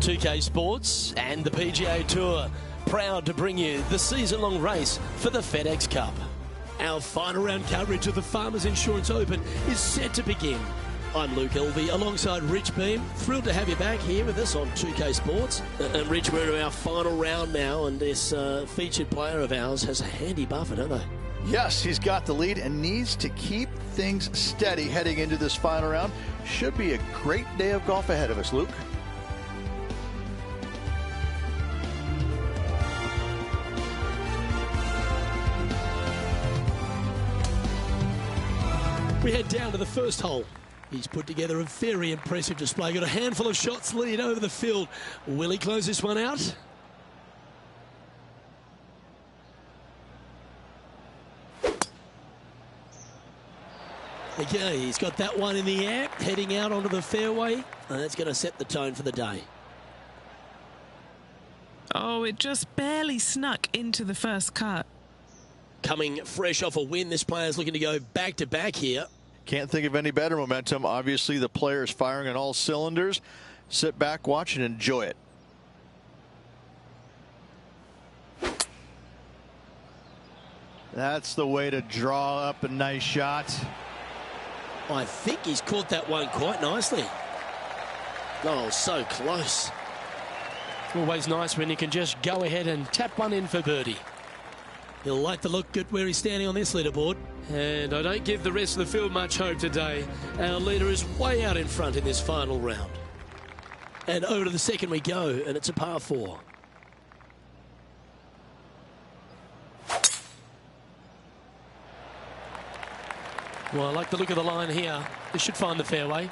2K Sports and the PGA Tour, proud to bring you the season-long race for the FedEx Cup. Our final round coverage of the Farmers Insurance Open is set to begin. I'm Luke Elvey alongside Rich Beam. Thrilled to have you back here with us on 2K Sports. And Rich, we're in our final round now, and this featured player of ours has a handy buffer, don't they? Yes, he's got the lead and needs to keep things steady heading into this final round. Should be a great day of golf ahead of us, Luke. We head down to the first hole. He's put together a very impressive display. Got a handful of shots lead over the field. Will he close this one out? Okay, he's got that one in the air, heading out onto the fairway. And that's going to set the tone for the day. Oh, it just barely snuck into the first cut. Coming fresh off a win, this player's looking to go back-to-back here. Can't think of any better momentum. Obviously, the player is firing on all cylinders. Sit back, watch, and enjoy it. That's the way to draw up a nice shot. I think he's caught that one quite nicely. Oh, so close. Always nice when you can just go ahead and tap one in for birdie. He'll like to look at where he's standing on this leaderboard. And I don't give the rest of the field much hope today. Our leader is way out in front in this final round. And over to the second we go, and it's a par 4. Well, I like the look of the line here. This should find the fairway.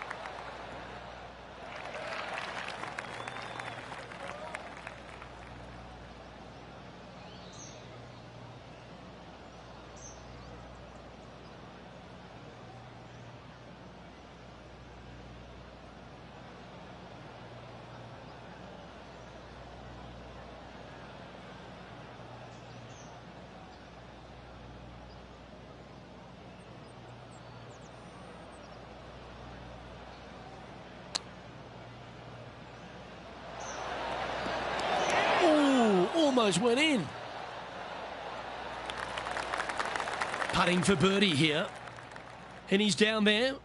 Almost went in. Putting for birdie here. And he's down there.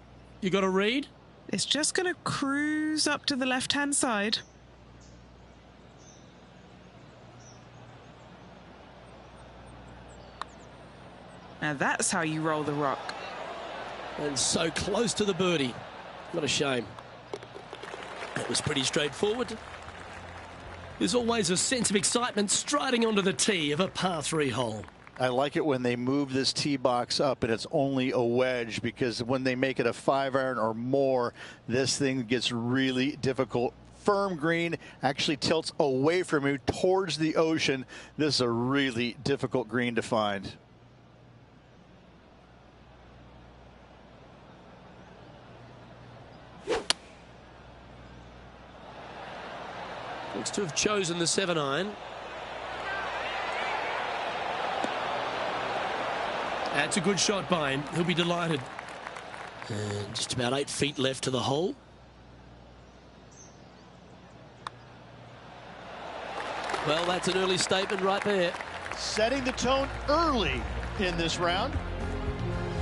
You got to read. It's just going to cruise up to the left-hand side. Now that's how you roll the rock. And so close to the birdie. What a shame. That was pretty straightforward. There's always a sense of excitement striding onto the tee of a par 3 hole. I like it when they move this tee box up and it's only a wedge, because when they make it a 5-iron or more, this thing gets really difficult. Firm green, actually tilts away from you towards the ocean. This is a really difficult green to find. Looks to have chosen the 7-iron. That's a good shot by him. He'll be delighted. And just about 8 feet left to the hole. Well, that's an early statement right there. Setting the tone early in this round.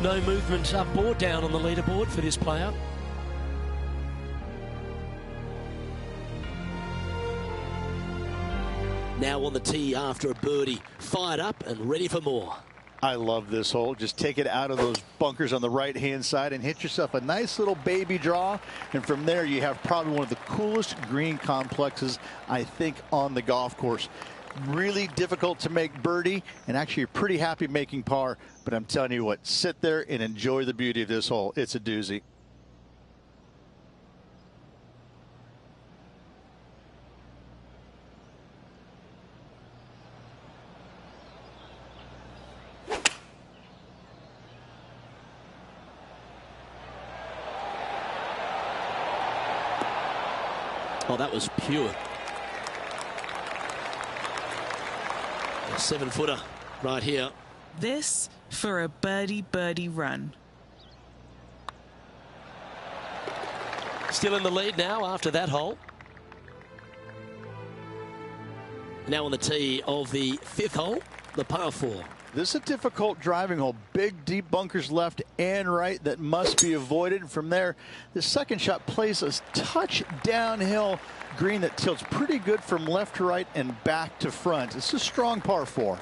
No movement up or down on the leaderboard for this player. Now on the tee after a birdie, fired up and ready for more. I love this hole. Just take it out of those bunkers on the right-hand side and hit yourself a nice little baby draw. And from there, you have probably one of the coolest green complexes, I think, on the golf course. Really difficult to make birdie, and actually you're pretty happy making par. But I'm telling you what, sit there and enjoy the beauty of this hole. It's a doozy. Oh, that was pure. A 7-footer right here. This for a birdie run. Still in the lead now after that hole. Now on the tee of the 5th hole, the par 4. This is a difficult driving hole. Big, deep bunkers left and right that must be avoided. From there, the second shot plays a touch downhill green that tilts pretty good from left to right and back to front. It's a strong par 4.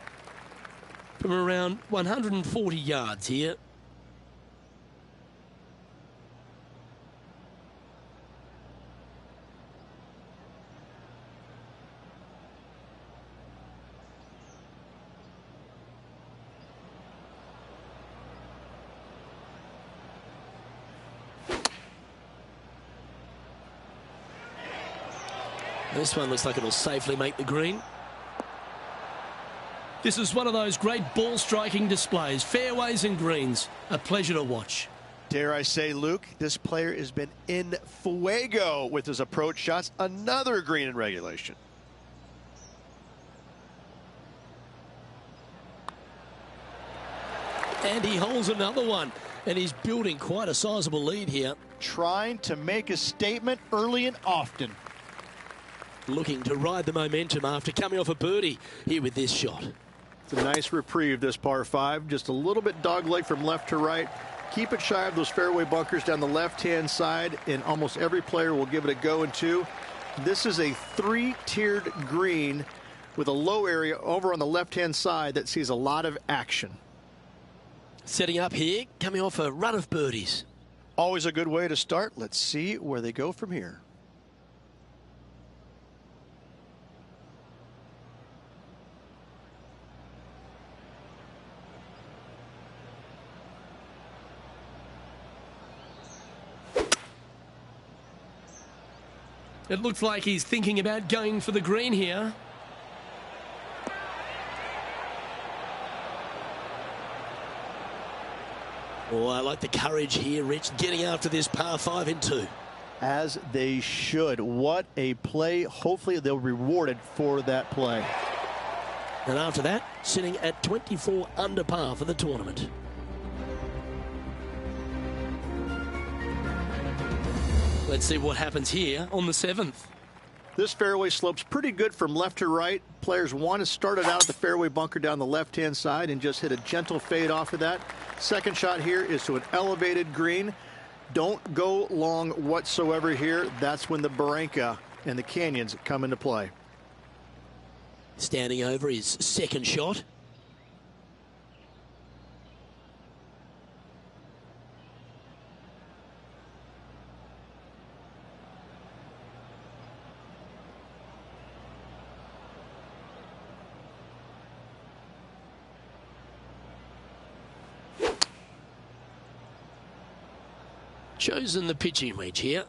From around 140 yards here. This one looks like it'll safely make the green. This is one of those great ball striking displays. Fairways and greens. A pleasure to watch. Dare I say, Luke, this player has been in fuego with his approach shots. Another green in regulation. And he holds another one. And he's building quite a sizable lead here. Trying to make a statement early and often. Looking to ride the momentum after coming off a birdie here with this shot. It's a nice reprieve, this par 5. Just a little bit dogleg from left to right. Keep it shy of those fairway bunkers down the left-hand side, and almost every player will give it a go in 2. This is a 3-tiered green with a low area over on the left-hand side that sees a lot of action. Setting up here, coming off a run of birdies. Always a good way to start. Let's see where they go from here. It looks like he's thinking about going for the green here. Oh, I like the courage here, Rich, getting after this par 5 in 2. As they should. What a play. Hopefully they'll be rewarded for that play. And after that, sitting at 24 under par for the tournament. Let's see what happens here on the 7th. This fairway slopes pretty good from left to right. Players want to start it out at the fairway bunker down the left-hand side and just hit a gentle fade off of that. Second shot here is to an elevated green. Don't go long whatsoever here. That's when the barranca and the canyons come into play. Standing over his second shot. Chosen the pitching wedge here.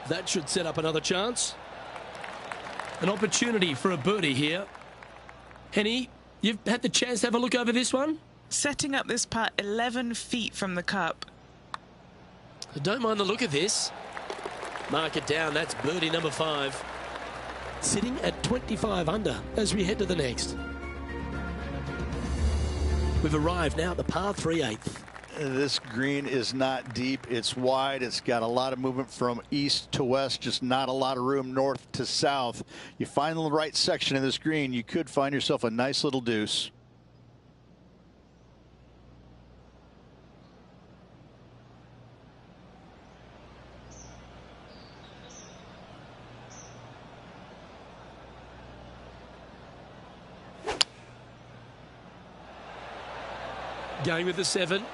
That should set up another chance. An opportunity for a birdie here. Henny, you've had the chance to have a look over this one? Setting up this putt 11 feet from the cup. I don't mind the look of this. Mark it down. That's birdie number 5. Sitting at 25 under as we head to the next. We've arrived now at the par 3/8. This green is not deep. It's wide. It's got a lot of movement from east to west, just not a lot of room north to south. You find the right section of this green, you could find yourself a nice little deuce. Going with the 7.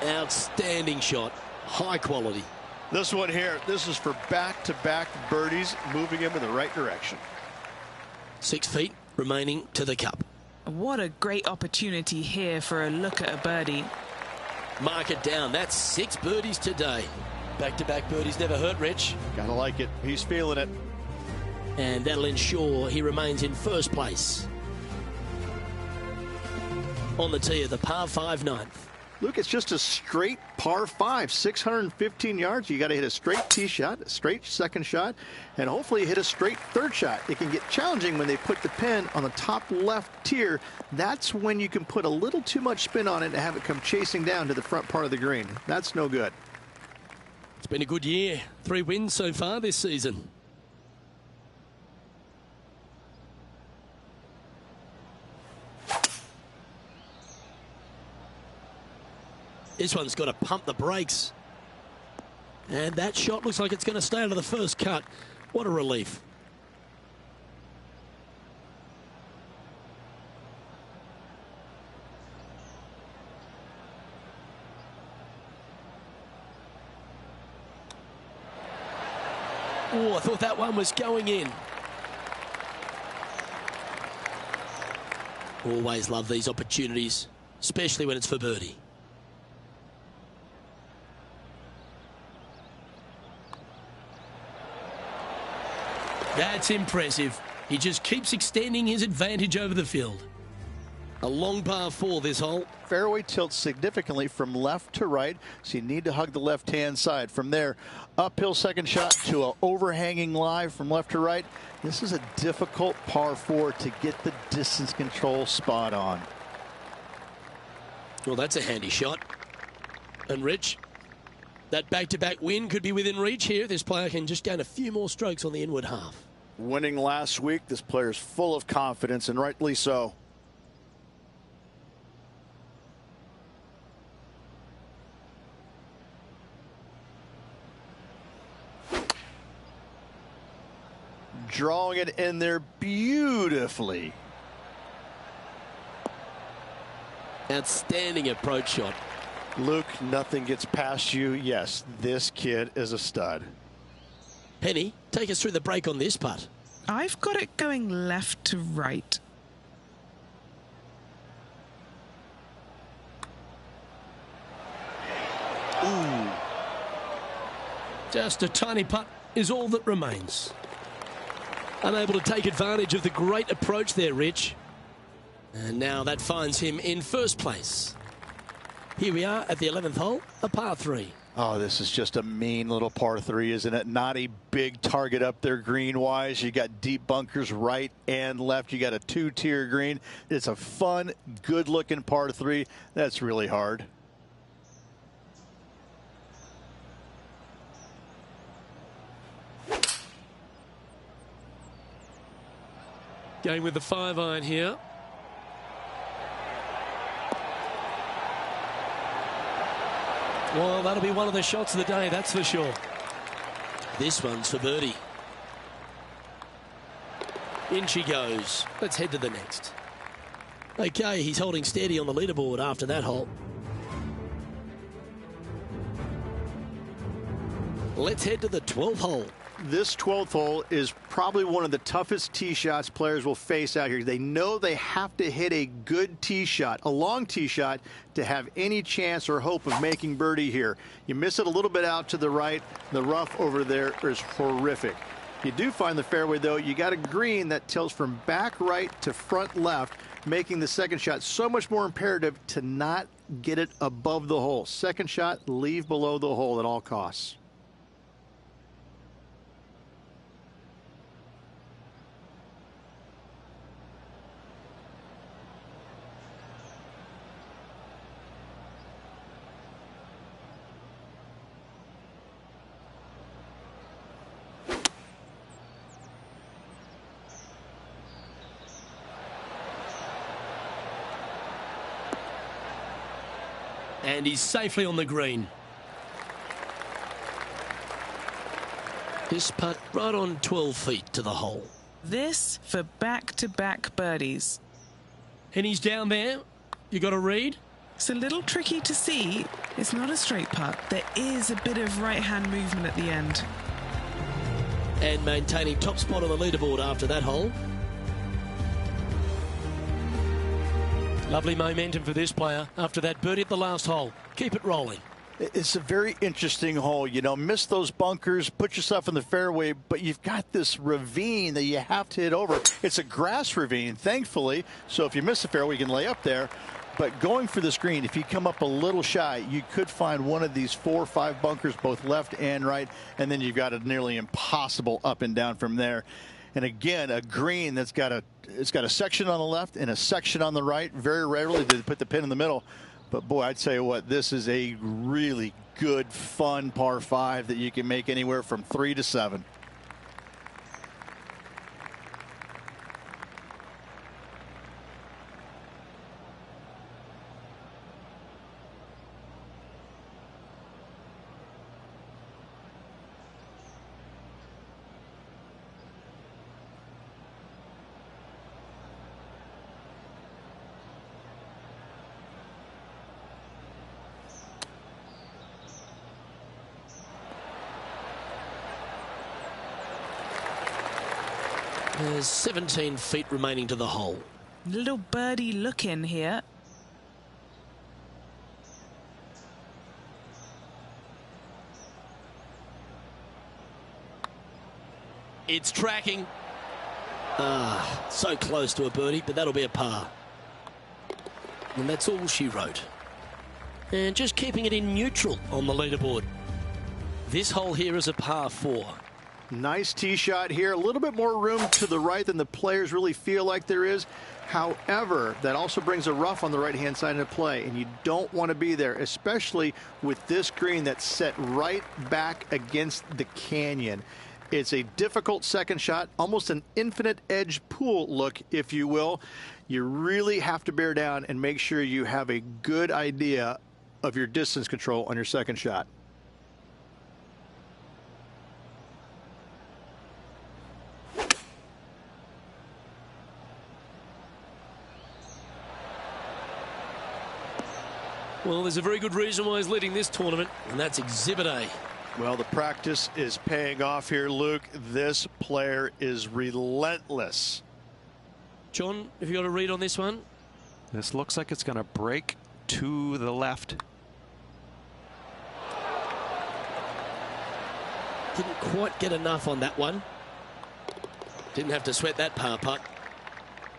Outstanding shot. High quality. This one here, this is for back-to-back birdies, moving him in the right direction. 6 feet remaining to the cup. What a great opportunity here for a look at a birdie. Mark it down. That's 6 birdies today. Back-to-back birdies never hurt, Rich. Gotta like it. He's feeling it. And that'll ensure he remains in first place. On the tee of the par 5 9th. Luke, it's just a straight par 5, 615 yards. You got to hit a straight tee shot, a straight second shot, and hopefully hit a straight third shot. It can get challenging when they put the pin on the top left tier. That's when you can put a little too much spin on it and have it come chasing down to the front part of the green. That's no good. It's Been a good year. 3 wins so far this season. This one's got to pump the brakes. And that shot looks like it's going to stay out of the first cut. What a relief. Oh, I thought that one was going in. Always love these opportunities, especially when it's for birdie. That's impressive. He just keeps extending his advantage over the field. A long par 4 this hole. Fairway tilts significantly from left to right, so you need to hug the left-hand side. From there, uphill second shot to an overhanging lie from left to right. This is a difficult par 4 to get the distance control spot on. Well, that's a handy shot. And Rich, that back-to-back win could be within reach here. This player can just gain a few more strokes on the inward half. Winning last week, this player's full of confidence, and rightly so. Drawing it in there beautifully. Outstanding approach shot. Luke, nothing gets past you. Yes, this kid is a stud. Penny, take us through the break on this putt. I've got it going left to right. Ooh. Just a tiny putt is all that remains. Unable to take advantage of the great approach there, Rich. And now that finds him in first place. Here we are at the 11th hole, a par 3. Oh, this is just a mean little par 3, isn't it? Not a big target up there green-wise. You got deep bunkers right and left. You got a 2-tier green. It's a fun, good-looking par 3. That's really hard. Going with the 5-iron here. Well, that'll be one of the shots of the day, that's for sure. This one's for birdie. In she goes. Let's head to the next. Okay, he's holding steady on the leaderboard after that hole. Let's head to the 12th hole. This 12th hole is probably one of the toughest tee shots players will face out here. They know they have to hit a good tee shot, a long tee shot, to have any chance or hope of making birdie here. You miss it a little bit out to the right. The rough over there is horrific. If you do find the fairway, though, you got a green that tilts from back right to front left, making the second shot so much more imperative to not get it above the hole. Second shot, leave below the hole at all costs. And he's safely on the green. This putt right on 12 feet to the hole. This for back-to-back birdies. And he's down there. You got to read. It's a little tricky to see. It's not a straight putt. There is a bit of right-hand movement at the end. And maintaining top spot on the leaderboard after that hole. Lovely momentum for this player after that birdie at the last hole. Keep it rolling. It's a very interesting hole. You know, miss those bunkers, put yourself in the fairway, but you've got this ravine that you have to hit over. It's a grass ravine, thankfully, so if you miss the fairway, you can lay up there. But going for this green, if you come up a little shy, you could find one of these 4 or 5 bunkers, both left and right, and then you've got a nearly impossible up and down from there. And again, a green it's got a section on the left and a section on the right. Very rarely do they put the pin in the middle. But boy, I'd tell you what, this is a really good, fun par 5 that you can make anywhere from 3 to 7. There's 17 feet remaining to the hole. Little birdie look in here. It's tracking. So close to a birdie, but that'll be a par. And that's all she wrote. And just keeping it in neutral on the leaderboard. This hole here is a par 4. Nice tee shot here. A little bit more room to the right than the players really feel like there is. However, that also brings a rough on the right-hand side into play, and you don't want to be there, especially with this green that's set right back against the canyon. It's a difficult second shot, almost an infinite edge pool look, if you will. You really have to bear down and make sure you have a good idea of your distance control on your second shot. Well, there's a very good reason why he's leading this tournament, and that's Exhibit A. Well, the practice is paying off here, Luke. This player is relentless. John, have you got a read on this one? This looks like it's going to break to the left. Didn't quite get enough on that one. Didn't have to sweat that par putt.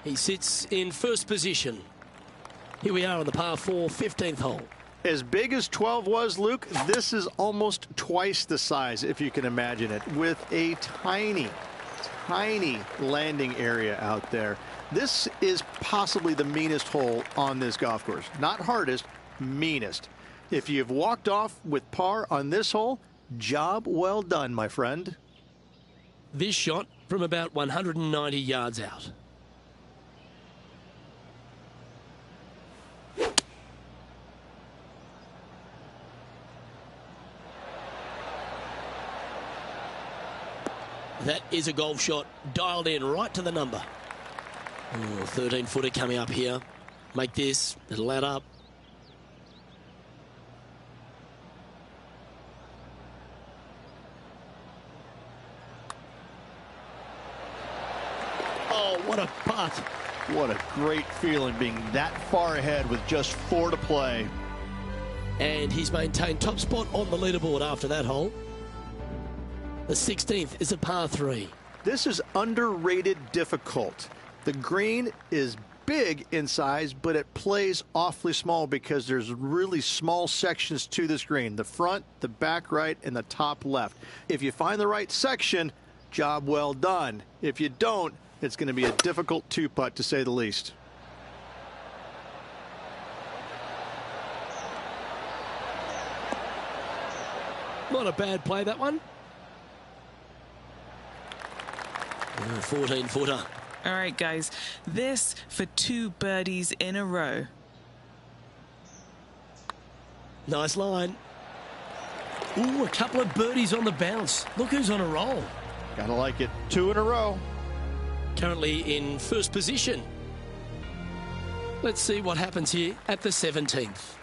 He sits in first position. Here we are on the par 4, 15th hole. As big as 12 was, Luke, this is almost twice the size, if you can imagine it, with a tiny, tiny landing area out there. This is possibly the meanest hole on this golf course. Not hardest, meanest. If you've walked off with par on this hole, job well done, my friend. This shot from about 190 yards out. That is a golf shot dialed in right to the number. 13-footer coming up here. Make this. It'll add up. Oh, what a putt. What a great feeling being that far ahead with just 4 to play. And he's maintained top spot on the leaderboard after that hole. The 16th is a par 3. This is underrated difficult. The green is big in size, but it plays awfully small because there's really small sections to this green. The front, the back right, and the top left. If you find the right section, job well done. If you don't, it's going to be a difficult 2-putt to say the least. Not a bad play, that one. 14-footer. All right, guys, this for 2 birdies in a row. Nice line. Ooh, a couple of birdies on the bounce. Look who's on a roll. Gotta like it. 2 in a row. Currently in first position. Let's see what happens here at the 17th.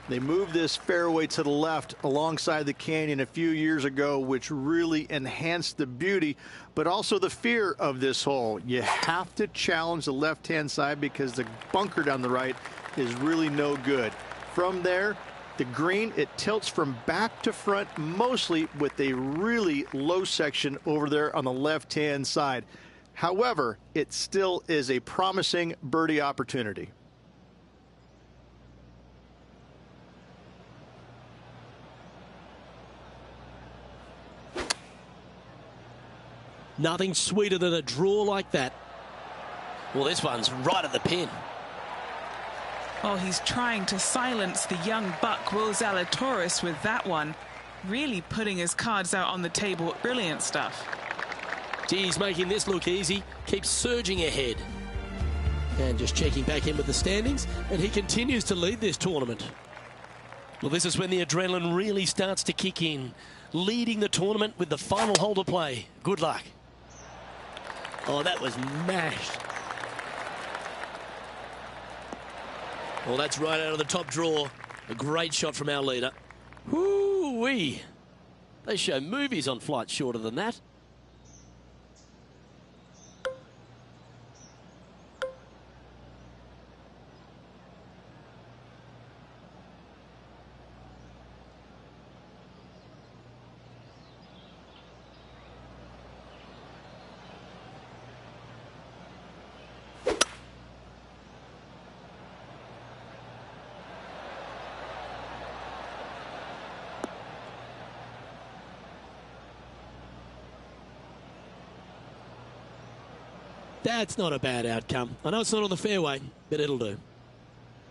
They moved this fairway to the left alongside the canyon a few years ago, which really enhanced the beauty, but also the fear of this hole. You have to challenge the left-hand side because the bunker down the right is really no good. From there, the green, it tilts from back to front mostly with a really low section over there on the left-hand side. However, it still is a promising birdie opportunity. Nothing sweeter than a draw like that. Well, this one's right at the pin. Oh, he's trying to silence the young buck, Will Zalatoris, with that one. Really putting his cards out on the table. Brilliant stuff. He's making this look easy. Keeps surging ahead. And just checking back in with the standings. And he continues to lead this tournament. Well, this is when the adrenaline really starts to kick in. Leading the tournament with the final hole to play. Good luck. Oh, that was mashed. Well, that's right out of the top draw. A great shot from our leader. Whoo-wee. They show movies on flights shorter than that. That's not a bad outcome. I know it's not on the fairway, but it'll do.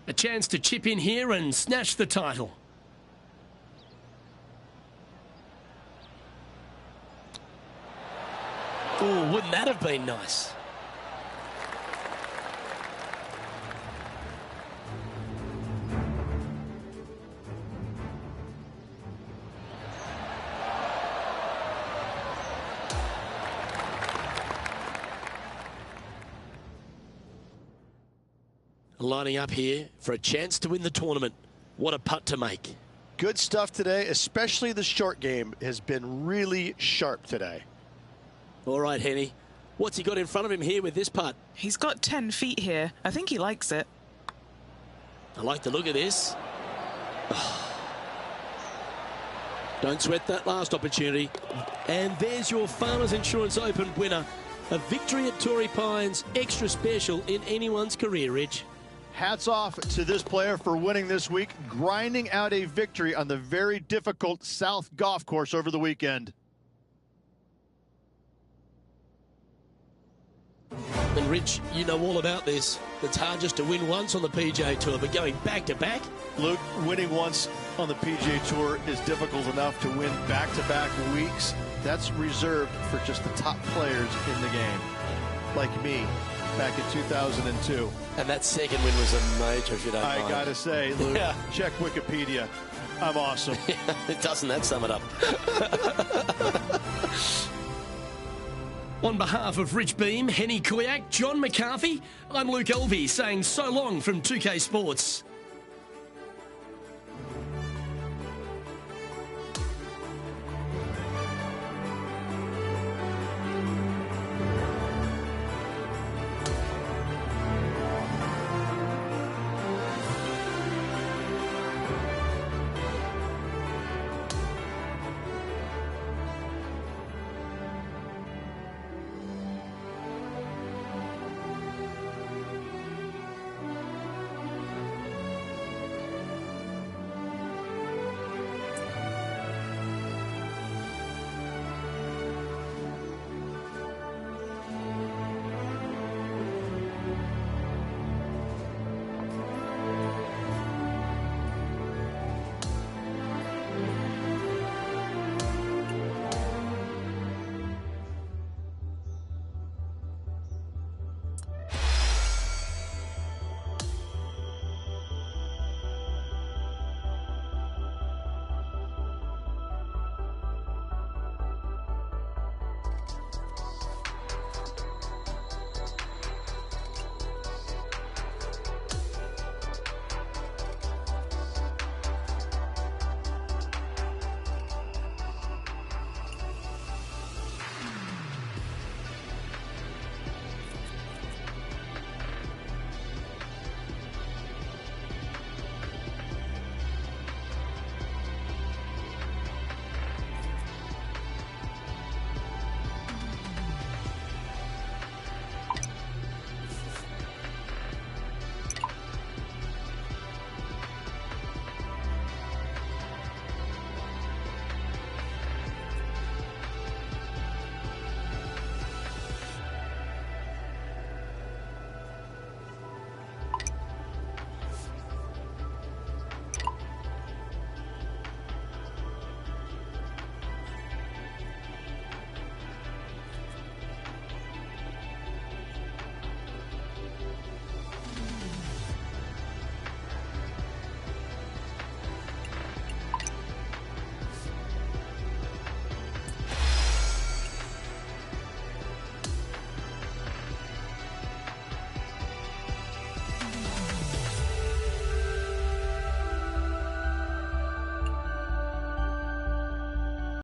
A chance to chip in here and snatch the title. Oh, wouldn't that have been nice? Lining up here for a chance to win the tournament. What a putt to make. Good stuff today, especially the short game has been really sharp today. All right, Henny. What's he got in front of him here with this putt? He's got 10 feet here. I think he likes it. I like the look of this. Oh. Don't sweat that last opportunity. And there's your Farmers Insurance Open winner. A victory at Torrey Pines, extra special in anyone's career, Rich. Hats off to this player for winning this week, grinding out a victory on the very difficult South Golf Course over the weekend. And Rich, you know all about this. It's hard just to win once on the PGA Tour, but going back-to-back? Luke, winning once on the PGA Tour is difficult enough. To win back-to-back weeks, that's reserved for just the top players in the game, like me back in 2002. And that second win was a major, if you don't mind. I gotta say, Luke, check Wikipedia. I'm awesome. Doesn't that sum it up? On behalf of Rich Beam, Henny Kuyak, John McCarthy, I'm Luke Elvey saying so long from 2K Sports.